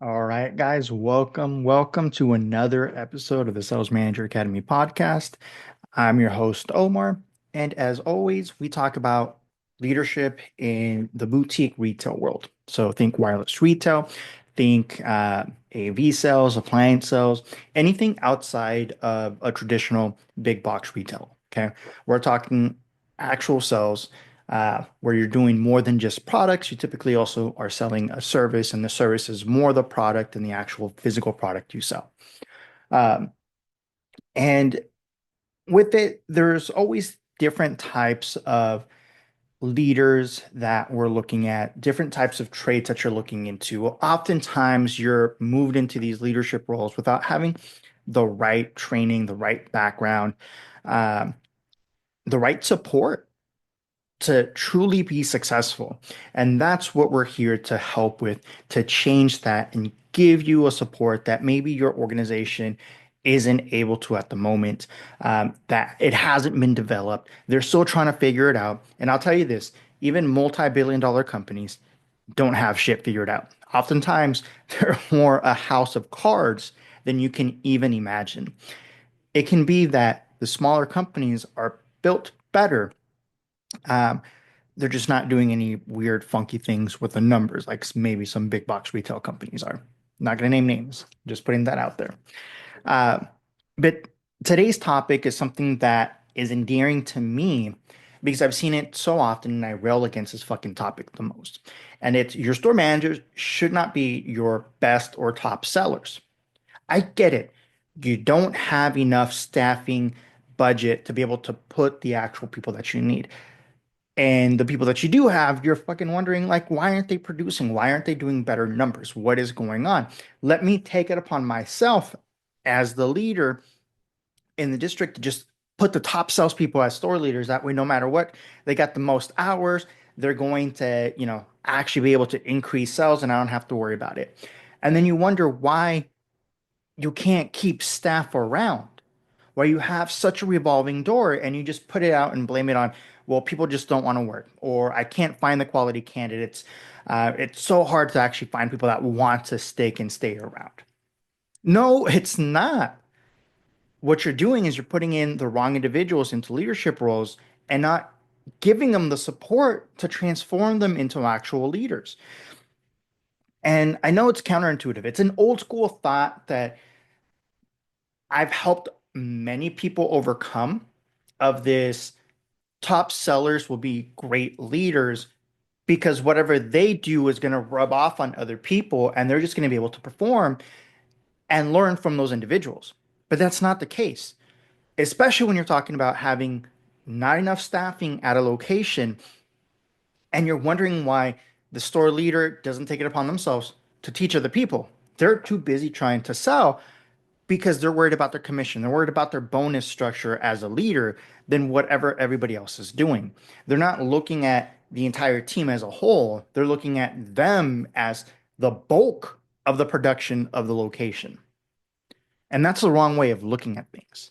All right, guys, welcome to another episode of the Sales Manager Academy podcast. I'm your host, Omar, and as always, we talk about leadership in the boutique retail world. So think wireless retail, think AV sales, appliance sales, anything outside of a traditional big box retail. Okay, we're talking actual sales where you're doing more than just products. You typically also are selling a service, and the service is more the product than the actual physical product you sell. Um, and with it, there's always different types of leaders that we're looking at, different types of traits that you're looking into. Oftentimes, you're moved into these leadership roles without having the right training, the right background, um, the right support to truly be successful. And that's what we're here to help with, to change that and give you a support that maybe your organization isn't able to at the moment, that it hasn't been developed. They're still trying to figure it out. And I'll tell you this, even multi-billion dollar companies don't have shit figured out. Oftentimes, they're more a house of cards than you can even imagine. It can be that the smaller companies are built better. Um, they're just not doing any weird, funky things with the numbers like maybe some big box retail companies are. Not going to name names, just putting that out there. Uh, but today's topic is something that is endearing to me because I've seen it so often and I rail against this fucking topic the most. And it's your store managers should not be your best or top sellers. I get it. You don't have enough staffing budget to be able to put the actual people that you need. And the people that you do have, you're fucking wondering, like, why aren't they producing? Why aren't they doing better numbers? What is going on? Let me take it upon myself as the leader in the district to just put the top salespeople as store leaders. That way, no matter what, they got the most hours. They're going to, actually be able to increase sales and I don't have to worry about it. And then you wonder why you can't keep staff around where you have such a revolving door and you just put it out and blame it on, well, people just don't want to work, or I can't find the quality candidates. It's so hard to actually find people that want to stick and stay around. No, it's not. What you're doing is you're putting in the wrong individuals into leadership roles and not giving them the support to transform them into actual leaders. And I know it's counterintuitive. It's an old school thought that I've helped many people overcome of this top sellers will be great leaders because whatever they do is going to rub off on other people and they're just going to be able to perform and learn from those individuals. But that's not the case, especially when you're talking about having not enough staffing at a location and you're wondering why the store leader doesn't take it upon themselves to teach other people. They're too busy trying to sell because they're worried about their commission. They're worried about their bonus structure as a leader than whatever everybody else is doing. They're not looking at the entire team as a whole. They're looking at them as the bulk of the production of the location. And that's the wrong way of looking at things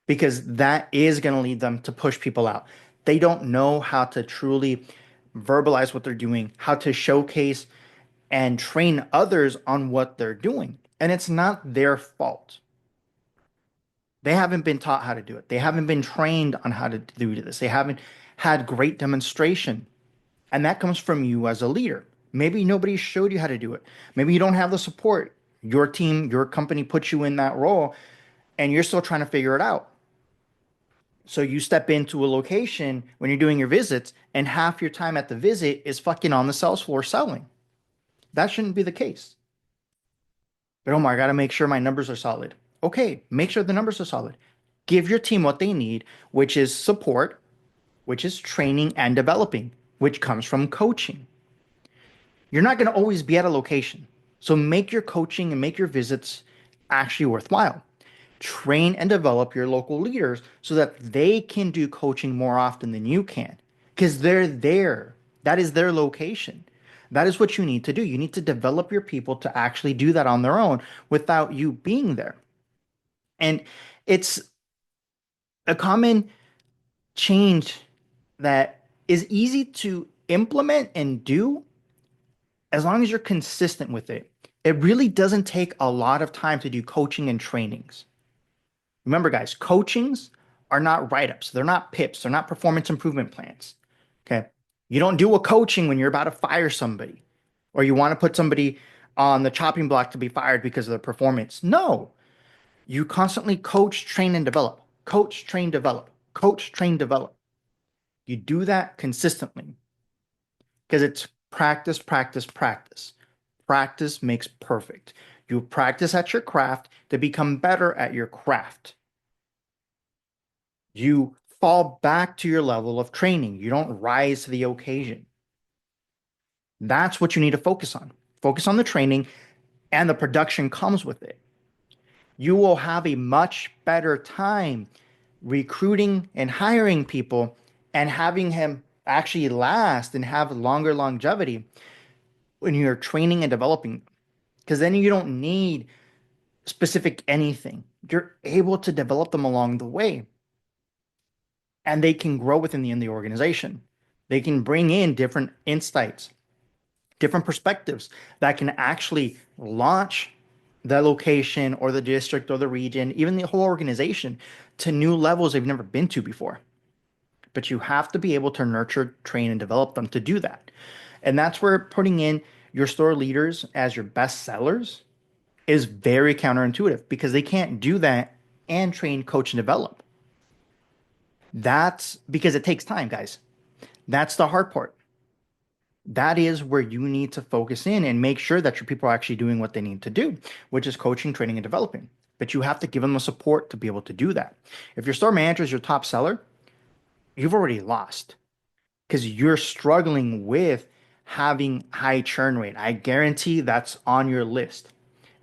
because that is going to lead them to push people out. They don't know how to truly verbalize what they're doing, how to showcase and train others on what they're doing. And it's not their fault. They haven't been taught how to do it. They haven't been trained on how to do this. They haven't had great demonstration. And that comes from you as a leader. Maybe nobody showed you how to do it. Maybe you don't have the support. Your team, your company puts you in that role and you're still trying to figure it out. So you step into a location when you're doing your visits and half your time at the visit is fucking on the sales floor selling. That shouldn't be the case. But Omar, I got to make sure my numbers are solid. Okay, make sure the numbers are solid. Give your team what they need, which is support, which is training and developing, which comes from coaching. You're not going to always be at a location. So make your coaching and make your visits actually worthwhile. Train and develop your local leaders so that they can do coaching more often than you can because they're there. That is their location. That is what you need to do. You need to develop your people to actually do that on their own without you being there. And it's a common change that is easy to implement and do as long as you're consistent with it. It really doesn't take a lot of time to do coaching and trainings. Remember, guys, coachings are not write-ups. They're not PIPs. They're not performance improvement plans. Okay. You don't do a coaching when you're about to fire somebody or you want to put somebody on the chopping block to be fired because of their performance. No, you constantly coach, train, and develop. Coach, train, develop. Coach, train, develop. You do that consistently because it's practice, practice, practice. Practice makes perfect. You practice at your craft to become better at your craft. You fall back to your level of training. You don't rise to the occasion. That's what you need to focus on. Focus on the training, and the production comes with it. You will have a much better time recruiting and hiring people and having him actually last and have longer longevity when you're training and developing. Because then you don't need specific anything. You're able to develop them along the way, and they can grow within the organization. They can bring in different insights, different perspectives that can actually launch the location or the district or the region, even the whole organization, to new levels they've never been to before. But you have to be able to nurture, train, and develop them to do that. And that's where putting in your store leaders as your best sellers is very counterintuitive because they can't do that and train, coach, and develop. That's because it takes time, guys. That's the hard part. That is where you need to focus in and make sure that your people are actually doing what they need to do, which is coaching, training, and developing. But you have to give them the support to be able to do that. If your store manager is your top seller, you've already lost because you're struggling with having high churn rate. I guarantee that's on your list.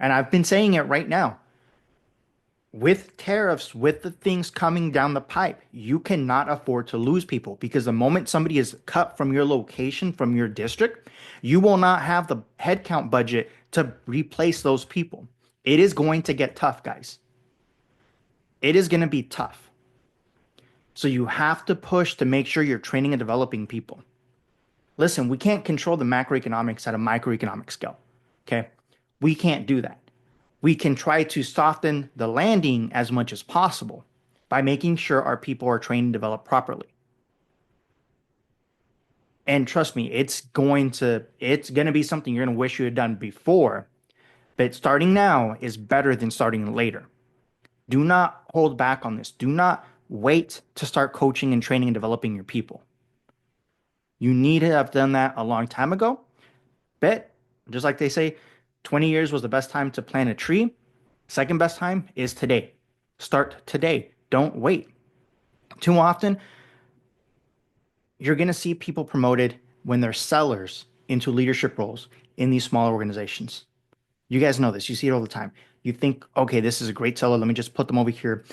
And I've been saying it right now. With tariffs, with the things coming down the pipe, you cannot afford to lose people because the moment somebody is cut from your location, from your district, you will not have the headcount budget to replace those people. It is going to get tough, guys. It is going to be tough. So you have to push to make sure you're training and developing people. Listen, we can't control the macroeconomics at a microeconomic scale. Okay. We can't do that. We can try to soften the landing as much as possible by making sure our people are trained and developed properly. And trust me, it's going to be something you're going to wish you had done before, but starting now is better than starting later. Do not hold back on this. Do not wait to start coaching and training and developing your people. You need to have done that a long time ago. But just like they say, 20 years was the best time to plant a tree. Second best time is today. Start today. Don't wait. Too often, you're going to see people promoted when they're sellers into leadership roles in these small organizations. You guys know this. You see it all the time. You think, okay, this is a great seller. Let me just put them over here.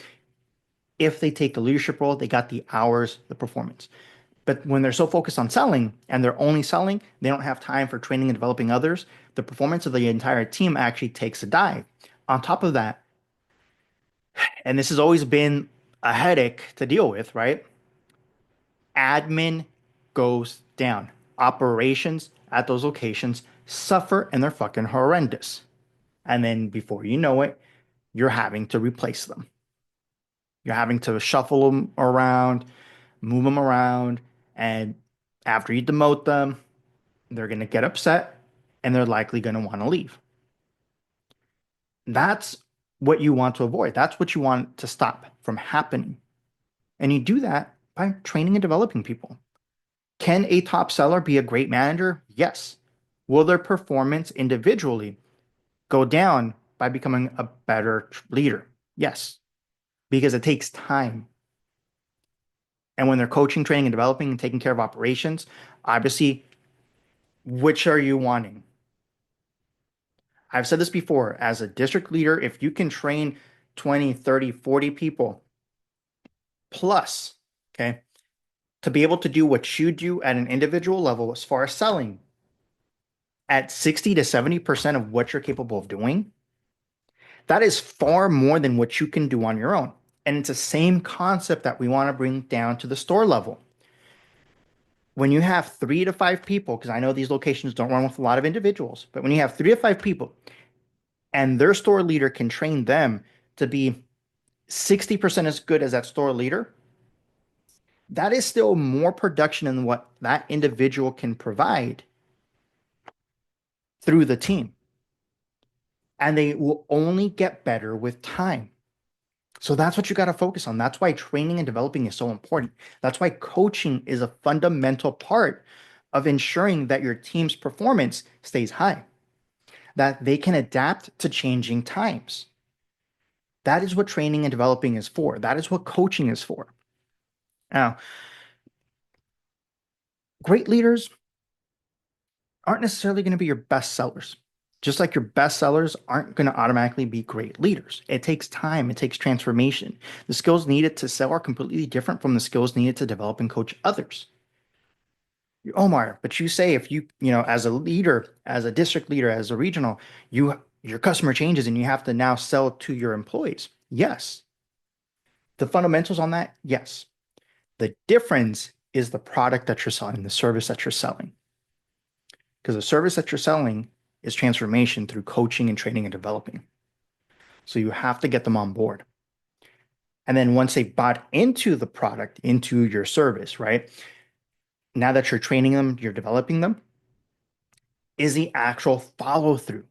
If they take the leadership role, they got the hours, the performance. But when they're so focused on selling and they're only selling, they don't have time for training and developing others. The performance of the entire team actually takes a dive. On top of that, and this has always been a headache to deal with, right? Admin goes down. Operations at those locations suffer and they're fucking horrendous. And then before you know it, you're having to replace them. You're having to shuffle them around, move them around, and after you demote them, they're going to get upset and they're likely going to want to leave. That's what you want to avoid. That's what you want to stop from happening. And you do that by training and developing people. Can a top seller be a great manager? Yes. Will their performance individually go down by becoming a better leader? Yes, because it takes time. And when they're coaching, training, and developing and taking care of operations, obviously, which are you wanting? I've said this before, as a district leader, if you can train 20, 30, 40 people plus, okay, to be able to do what you do at an individual level as far as selling at 60 to 70% of what you're capable of doing, that is far more than what you can do on your own. And it's the same concept that we want to bring down to the store level. when you have 3 to 5 people, because I know these locations don't run with a lot of individuals, but when you have 3 to 5 people and their store leader can train them to be 60% as good as that store leader, that is still more production than what that individual can provide through the team. And they will only get better with time. So that's what you got to focus on. That's why training and developing is so important. That's why coaching is a fundamental part of ensuring that your team's performance stays high, that they can adapt to changing times. That is what training and developing is for. That is what coaching is for. Now, great leaders aren't necessarily going to be your best sellers. Just like your best sellers aren't going to automatically be great leaders. It takes time, it takes transformation. The skills needed to sell are completely different from the skills needed to develop and coach others. Omar, but you say if as a leader, as a district leader, as a regional, your customer changes and you have to now sell to your employees. Yes. The fundamentals on that, yes. The difference is the product that you're selling, the service that you're selling. Because the service that you're selling is transformation through coaching and training and developing. So you have to get them on board. And then once they bought into the product, into your service, right? Now that you're training them, you're developing them, is the actual follow through.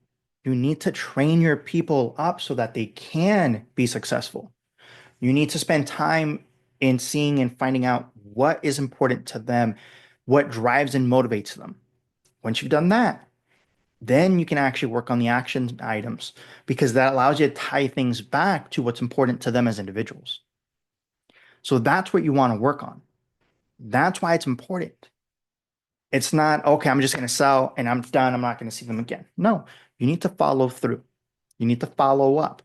You need to train your people up so that they can be successful. You need to spend time in seeing and finding out what is important to them, what drives and motivates them. Once you've done that, then you can actually work on the action items because that allows you to tie things back to what's important to them as individuals. So that's what you want to work on. That's why it's important. It's not, okay, I'm just going to sell and I'm done. I'm not going to see them again. No, you need to follow through. You need to follow up.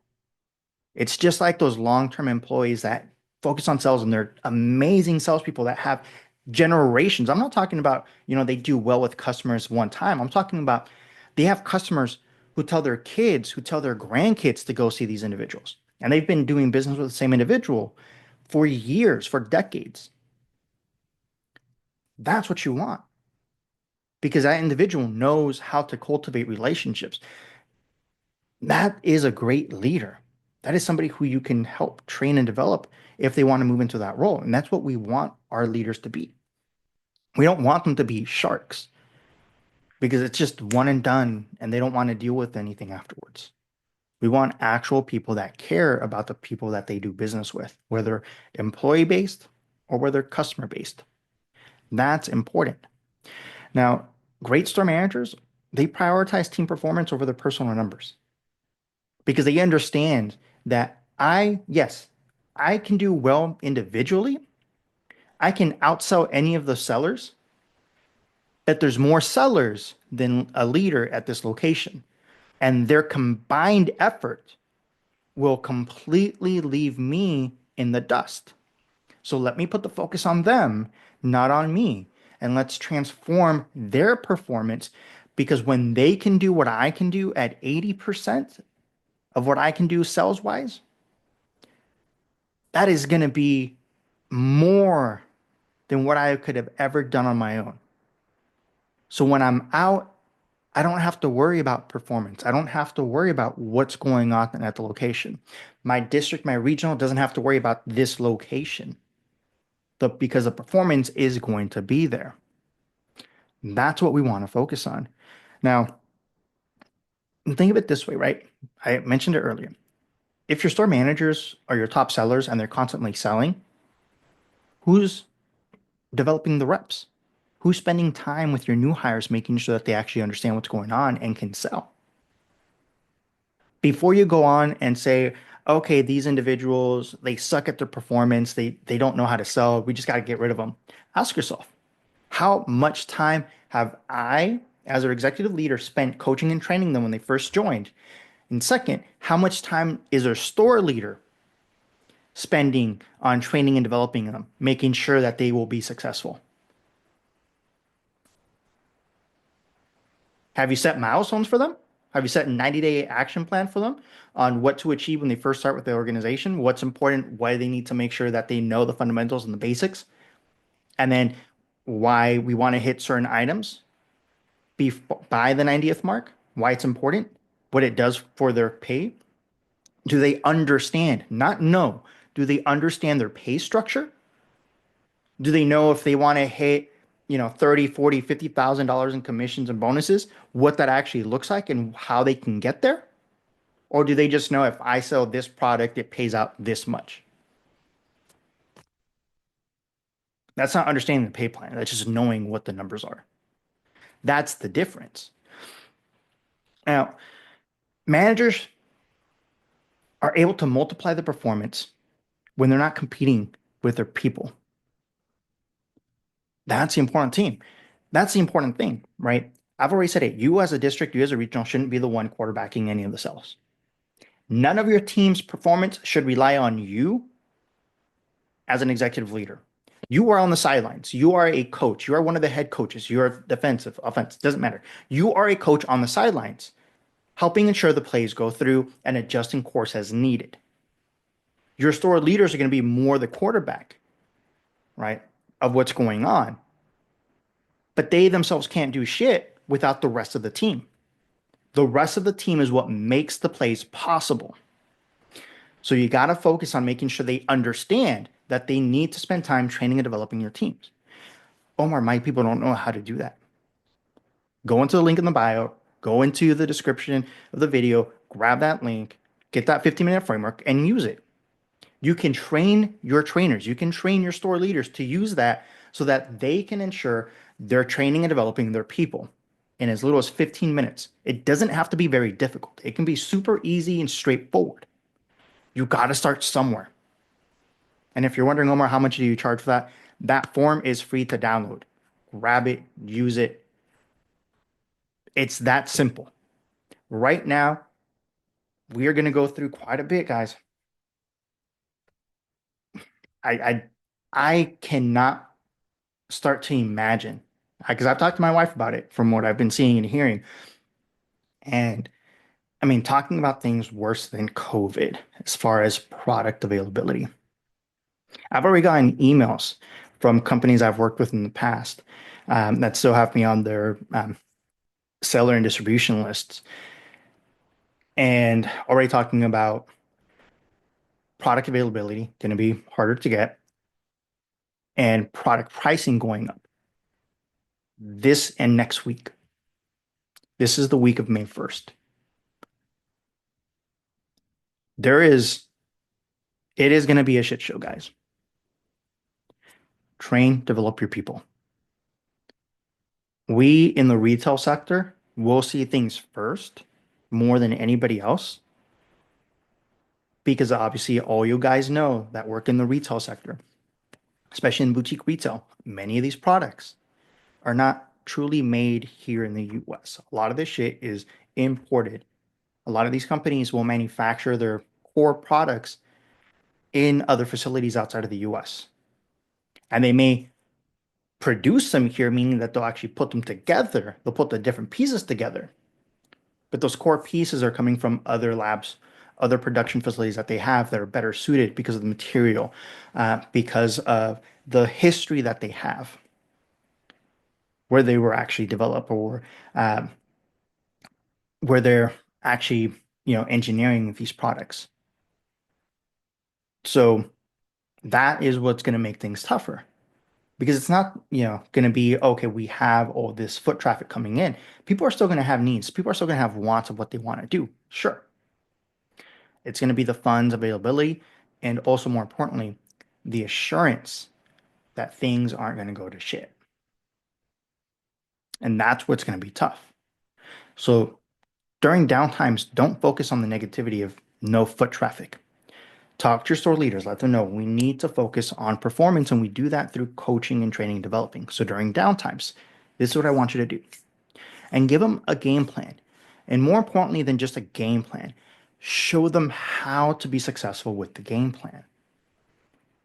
It's just like those long-term employees that focus on sales and they're amazing salespeople that have generations. I'm not talking about, they do well with customers one time. I'm talking about they have customers who tell their kids, who tell their grandkids to go see these individuals. And they've been doing business with the same individual for years, for decades. That's what you want because that individual knows how to cultivate relationships. That is a great leader. That is somebody who you can help train and develop if they want to move into that role. And that's what we want our leaders to be. We don't want them to be sharks because it's just one and done and they don't want to deal with anything afterwards. We want actual people that care about the people that they do business with, whether employee based or whether customer based. That's important. Now, great store managers, they prioritize team performance over their personal numbers because they understand that yes, I can do well individually. I can outsell any of the sellers, but there's more sellers than a leader at this location. And their combined effort will completely leave me in the dust. So let me put the focus on them, not on me. And let's transform their performance because when they can do what I can do at 80% of what I can do sales wise, that is going to be more than what I could have ever done on my own. So when I'm out, I don't have to worry about performance. I don't have to worry about what's going on at the location. My district, my regional doesn't have to worry about this location because the performance is going to be there. That's what we want to focus on. Now, think of it this way, right? I mentioned it earlier. If your store managers are your top sellers and they're constantly selling, who's developing the reps? Who's spending time with your new hires, making sure that they actually understand what's going on and can sell? Before you go on and say, okay, these individuals, they suck at their performance, they don't know how to sell, we just got to get rid of them. Ask yourself, how much time have I, as an executive leader, spent coaching and training them when they first joined? And second, how much time is a store leader spending on training and developing them, making sure that they will be successful? Have you set milestones for them? Have you set a 90-day action plan for them on what to achieve when they first start with the organization? What's important? Why they need to make sure that they know the fundamentals and the basics? And then why we want to hit certain items by the 90th mark, why it's important, what it does for their pay. Do they understand? Not know. Do they understand their pay structure? Do they know if they want to hit, 30, 40, $50,000 in commissions and bonuses, what that actually looks like and how they can get there? Or do they just know if I sell this product, it pays out this much? That's not understanding the pay plan. That's just knowing what the numbers are. That's the difference. Now, managers are able to multiply the performance when they're not competing with their people. That's the important team. That's the important thing, right? I've already said it. You as a district, you as a regional shouldn't be the one quarterbacking any of the sales. None of your team's performance should rely on you as an executive leader. You are on the sidelines. You are a coach. You are one of the head coaches. You are defensive, offense, doesn't matter. You are a coach on the sidelines, helping ensure the plays go through and adjusting course as needed. Your store leaders are going to be more the quarterback, right, of what's going on. But they themselves can't do shit without the rest of the team. The rest of the team is what makes the plays possible. So you got to focus on making sure they understand that they need to spend time training and developing your teams. Omar, my people don't know how to do that. Go into the link in the bio, go into the description of the video, grab that link, get that 15-minute framework, and use it. You can train your trainers, you can train your store leaders to use that so that they can ensure they're training and developing their people in as little as 15 minutes. It doesn't have to be very difficult, it can be super easy and straightforward. You got to start somewhere. And if you're wondering, Omar, how much do you charge for that? That form is free to download. Grab it, use it. It's that simple. Right now, we are going to go through quite a bit, guys. I, I, I cannot start to imagine because I've talked to my wife about it from what I've been seeing and hearing. And I mean, talking about things worse than COVID as far as product availability. I've already gotten emails from companies I've worked with in the past that still have me on their seller and distribution lists and already talking about product availability going to be harder to get and product pricing going up this and next week. This is the week of May 1st. It is going to be a shit show, guys. Train, develop your people. We in the retail sector will see things first more than anybody else because obviously all you guys know that work in the retail sector, especially in boutique retail, many of these products are not truly made here in the US. A lot of this shit is imported. A lot of these companies will manufacture their core products in other facilities outside of the US. And they may produce them here, meaning that they'll actually put them together. They'll put the different pieces together. But those core pieces are coming from other labs, other production facilities that they have that are better suited because of the material, because of the history that they have, where they were actually developed or where they're actually, engineering these products. So that is what's going to make things tougher because it's not, going to be, okay, we have all this foot traffic coming in. People are still going to have needs. People are still going to have wants of what they want to do. Sure. It's going to be the funds availability and also more importantly, the assurance that things aren't going to go to shit. And that's what's going to be tough. So during downtimes, don't focus on the negativity of no foot traffic. Talk to your store leaders, let them know we need to focus on performance, and we do that through coaching and training and developing. So during downtimes, this is what I want you to do. And give them a game plan. And more importantly than just a game plan, show them how to be successful with the game plan.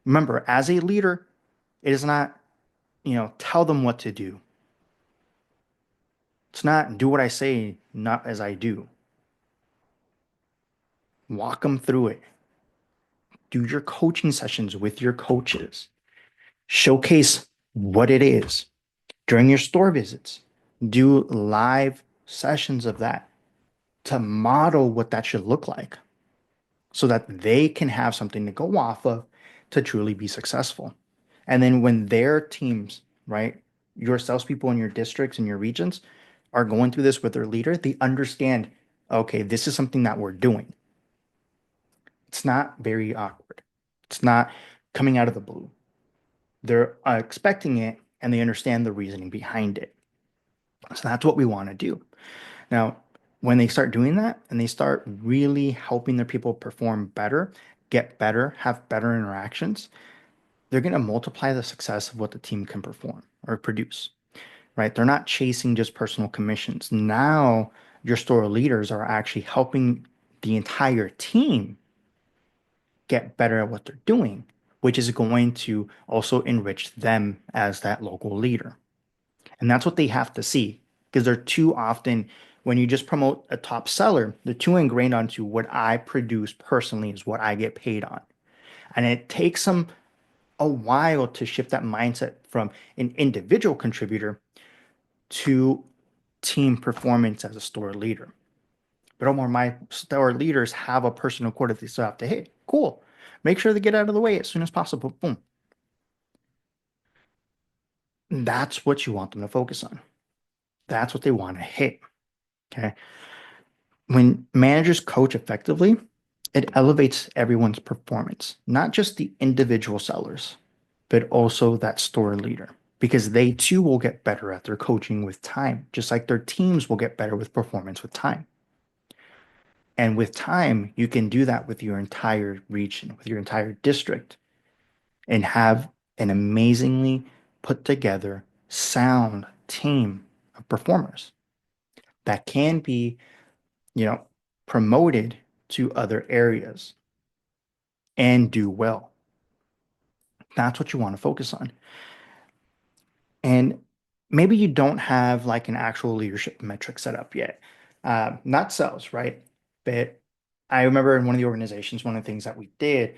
Remember, as a leader, it is not, tell them what to do. It's not do what I say, not as I do. Walk them through it. Do your coaching sessions with your coaches. Showcase what it is. During your store visits, do live sessions of that to model what that should look like so that they can have something to go off of to truly be successful. And then when their teams, right, your salespeople in your districts and your regions are going through this with their leader, they understand, okay, this is something that we're doing. It's not very awkward. It's not coming out of the blue. They're expecting it and they understand the reasoning behind it. So that's what we want to do. Now, when they start doing that and they start really helping their people perform better, get better, have better interactions, they're going to multiply the success of what the team can perform or produce, right? They're not chasing just personal commissions. Now, your store leaders are actually helping the entire team get better at what they're doing, which is going to also enrich them as that local leader. And that's what they have to see because they're too often, when you just promote a top seller, they're too ingrained onto what I produce personally is what I get paid on. And it takes them a while to shift that mindset from an individual contributor to team performance as a store leader. But Omar, my store leaders have a personal quota they still have to hit. Cool. Make sure they get out of the way as soon as possible. Boom. That's what you want them to focus on. That's what they want to hit. Okay. When managers coach effectively, it elevates everyone's performance, not just the individual sellers, but also that store leader, because they too will get better at their coaching with time, just like their teams will get better with performance with time. And with time, you can do that with your entire region, with your entire district, and have an amazingly put together, sound team of performers that can be, you know, promoted to other areas and do well. That's what you want to focus on. And maybe you don't have like an actual leadership metric set up yet. Not sales, right? But I remember in one of the organizations, one of the things that we did,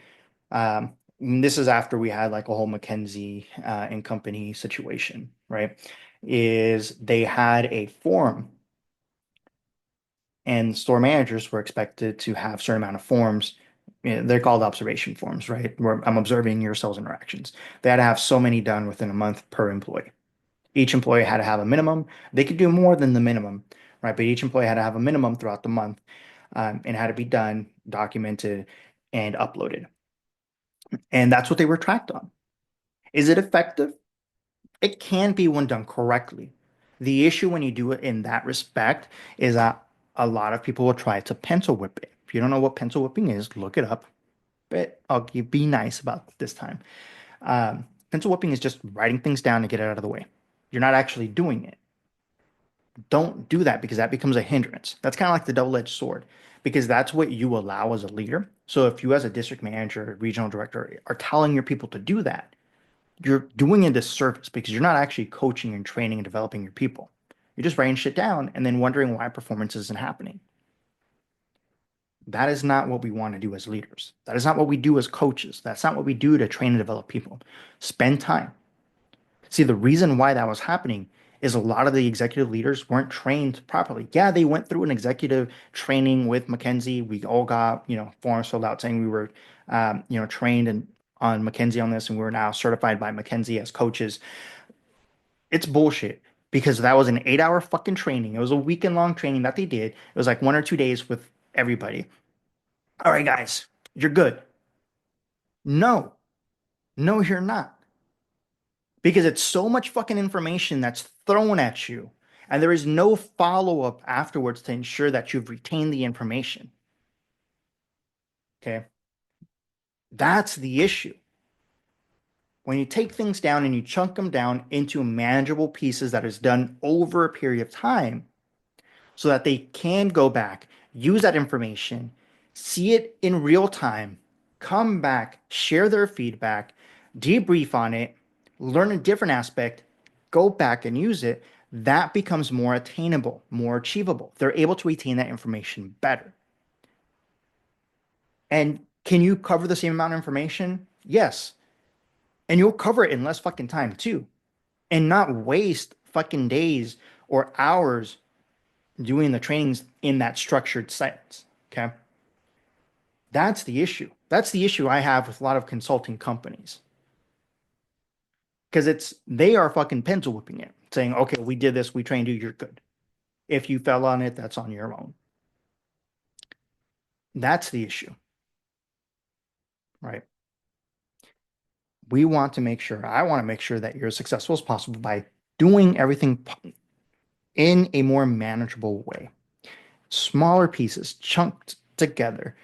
and this is after we had like a whole McKinsey and company situation, right? Is they had a forum and store managers were expected to have a certain amount of forms. They're called observation forms, right? Where I'm observing your sales interactions. They had to have so many done within a month per employee. Each employee had to have a minimum. They could do more than the minimum, right? But each employee had to have a minimum throughout the month and had to be done, documented, and uploaded. And that's what they were tracked on. Is it effective? It can be when done correctly. The issue when you do it in that respect is that a lot of people will try to pencil whip it. If you don't know what pencil whipping is, look it up. But be nice about this time. Pencil whipping is just writing things down to get it out of the way. You're not actually doing it. Don't do that because that becomes a hindrance. That's kind of like the double-edged sword because that's what you allow as a leader. So if you as a district manager, regional director are telling your people to do that, you're doing a disservice because you're not actually coaching and training and developing your people. You're just writing shit down and then wondering why performance isn't happening. That is not what we want to do as leaders. That is not what we do as coaches. That's not what we do to train and develop people. Spend time. See, the reason why that was happening is a lot of the executive leaders weren't trained properly. Yeah, they went through an executive training with McKinsey. We all got, forms filled out saying we were, trained and on McKinsey on this, and we were now certified by McKinsey as coaches. It's bullshit because that was an 8 hour fucking training. It was a weekend long training that they did. It was like 1 or 2 days with everybody. All right, guys, you're good. No, no, you're not. Because it's so much fucking information that's thrown at you, and there is no follow up afterwards to ensure that you've retained the information. Okay. That's the issue. When you take things down and you chunk them down into manageable pieces that is done over a period of time, so that they can go back, use that information, see it in real time, come back, share their feedback, debrief on it, learn a different aspect, go back and use it, that becomes more attainable, more achievable. They're able to retain that information better. And can you cover the same amount of information? Yes. And you'll cover it in less fucking time too, and not waste fucking days or hours doing the trainings in that structured sense. Okay. That's the issue. That's the issue I have with a lot of consulting companies because they are fucking pencil whipping it, saying, okay, we did this, we trained you, you're good. If you fell on it, that's on your own. That's the issue, right? I want to make sure that you're as successful as possible by doing everything in a more manageable way. Smaller pieces chunked together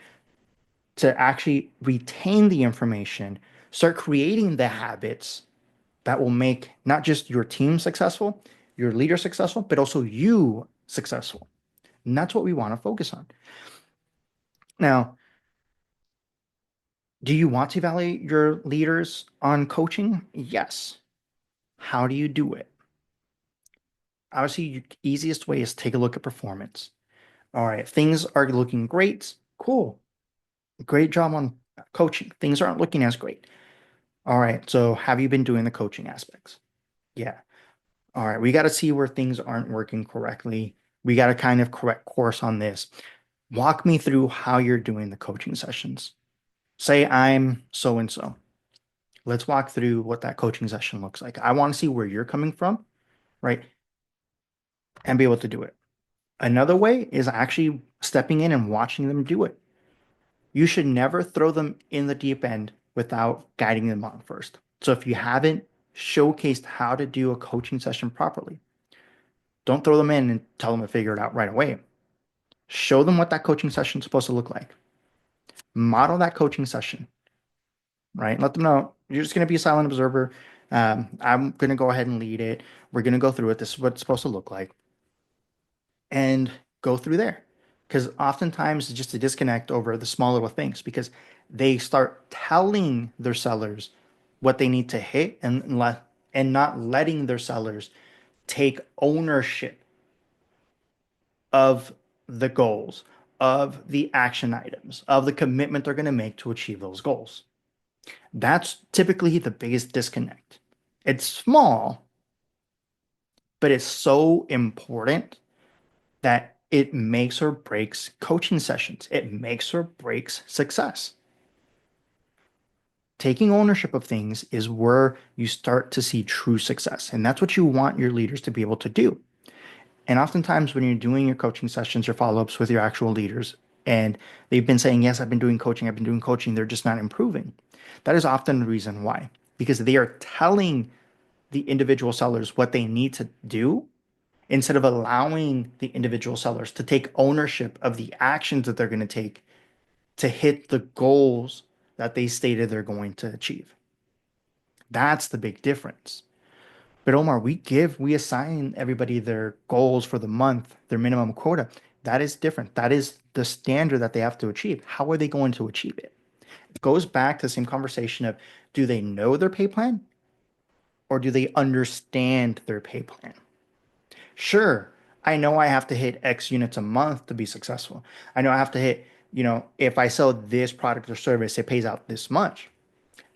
to actually retain the information, start creating the habits that will make not just your team successful, your leader successful, but also you successful. And that's what we want to focus on. Now, do you want to evaluate your leaders on coaching? Yes. How do you do it? Obviously, the easiest way is take a look at performance. All right, things are looking great. Cool. Great job on coaching. Things aren't looking as great. All right, so have you been doing the coaching aspects? Yeah. All right, we got to see where things aren't working correctly. We got to kind of correct course on this. Walk me through how you're doing the coaching sessions. Say I'm so and so. Let's walk through what that coaching session looks like. I want to see where you're coming from, right? And be able to do it. Another way is actually stepping in and watching them do it. You should never throw them in the deep end without guiding them on first. So if you haven't showcased how to do a coaching session properly, don't throw them in and tell them to figure it out right away. Show them what that coaching session is supposed to look like. Model that coaching session, right? Let them know you're just going to be a silent observer. I'm going to go ahead and lead it. We're going to go through it. This is what it's supposed to look like. And go through there. Because oftentimes it's just a disconnect over the small little things because they start telling their sellers what they need to hit and not letting their sellers take ownership of the goals, of the action items, of the commitment they're going to make to achieve those goals. That's typically the biggest disconnect. It's small, but it's so important that it makes or breaks coaching sessions. It makes or breaks success. Taking ownership of things is where you start to see true success. And that's what you want your leaders to be able to do. And oftentimes, when you're doing your coaching sessions or follow ups with your actual leaders, and they've been saying, yes, I've been doing coaching, they're just not improving. That is often the reason why, because they are telling the individual sellers what they need to do instead of allowing the individual sellers to take ownership of the actions that they're going to take to hit the goals that they stated they're going to achieve. That's the big difference. But Omar, we assign everybody their goals for the month, their minimum quota. That is different. That is the standard that they have to achieve. How are they going to achieve it? It goes back to the same conversation of do they know their pay plan or do they understand their pay plan? Sure, I know I have to hit X units a month to be successful. I know I have to hit, if I sell this product or service, it pays out this much.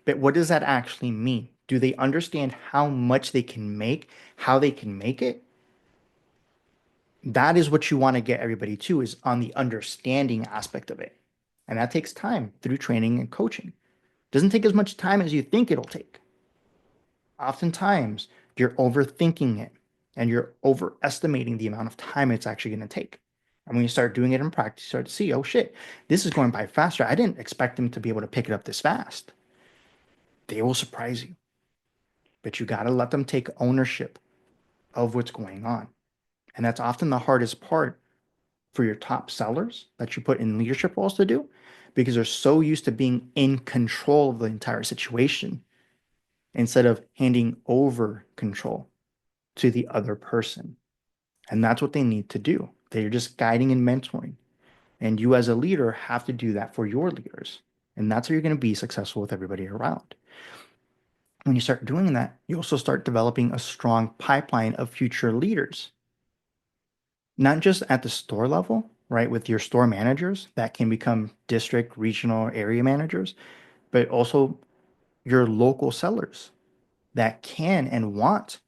But what does that actually mean? Do they understand how much they can make, how they can make it? That is what you want to get everybody to is on the understanding aspect of it. And that takes time through training and coaching. It doesn't take as much time as you think it'll take. Oftentimes, you're overthinking it and you're overestimating the amount of time it's actually going to take. And when you start doing it in practice, you start to see, oh shit, this is going by faster. I didn't expect them to be able to pick it up this fast. They will surprise you, but you got to let them take ownership of what's going on. And that's often the hardest part for your top sellers that you put in leadership roles to do because they're so used to being in control of the entire situation instead of handing over control to the other person. And that's what they need to do. They're just guiding and mentoring. And you, as a leader, have to do that for your leaders. And that's how you're going to be successful with everybody around. When you start doing that, you also start developing a strong pipeline of future leaders, not just at the store level, right, with your store managers that can become district, regional, area managers, but also your local sellers that can and want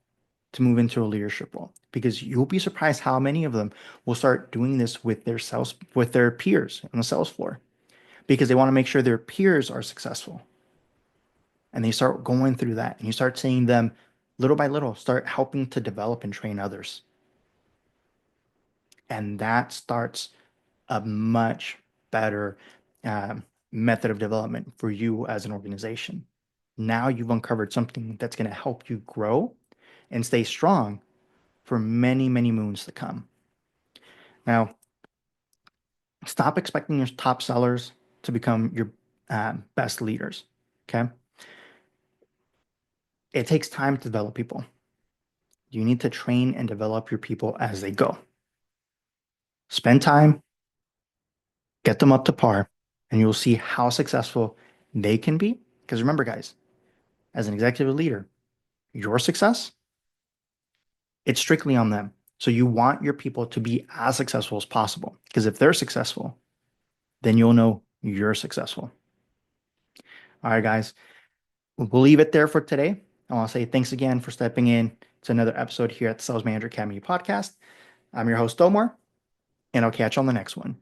to move into a leadership role, because you'll be surprised how many of them will start doing this with their peers on the sales floor, because they want to make sure their peers are successful. And they start going through that, and you start seeing them little by little start helping to develop and train others. And that starts a much better method of development for you as an organization. Now you've uncovered something that's going to help you grow and stay strong for many, many moons to come. Now, stop expecting your top sellers to become your best leaders. Okay. It takes time to develop people. You need to train and develop your people as they go. Spend time, get them up to par, and you'll see how successful they can be. Because remember, guys, as an executive leader, your success, it's strictly on them. So you want your people to be as successful as possible. Because if they're successful, then you'll know you're successful. All right, guys, we'll leave it there for today. I want to say thanks again for stepping in to another episode here at the Sales Manager Academy podcast. I'm your host, Omar, and I'll catch you on the next one.